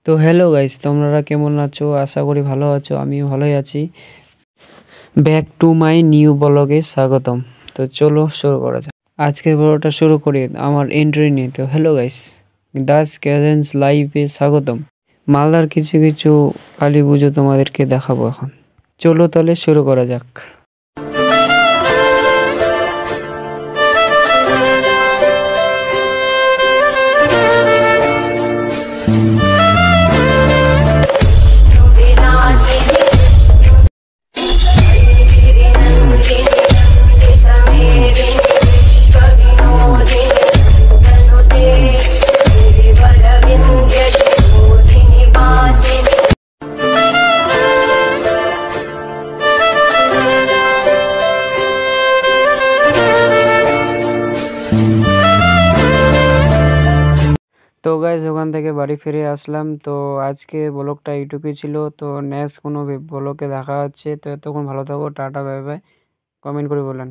তো hello guys, তোমরা কেমন আছো? আশা করি ভালো আছো। আমিও ভালোই আছি। ব্যাক টু মাই নিউ ব্লগে স্বাগতম। তো চলো শুরু করা যাক। আজকের ভিডিওটা শুরু করি আমার এন্ট্রি নিয়ে। তো হ্যালো গাইস, দাস ক্যারেন্স লাইভে স্বাগতম। মালদার কিছু কিছু কালী পুজো তোমাদেরকে দেখাবো এখন। চলো তাহলে শুরু করা যাক। তো গাইজ ওখান থেকে বাড়ি ফিরে আসলাম। তো আজকে ব্লগটা এইটুকুই ছিল। তো নেক্সট কোনো ব্লগে দেখা হচ্ছে। তো এতক্ষণ ভালো থাকো, টাটা বাই বাই। কমেন্ট করে বলেন।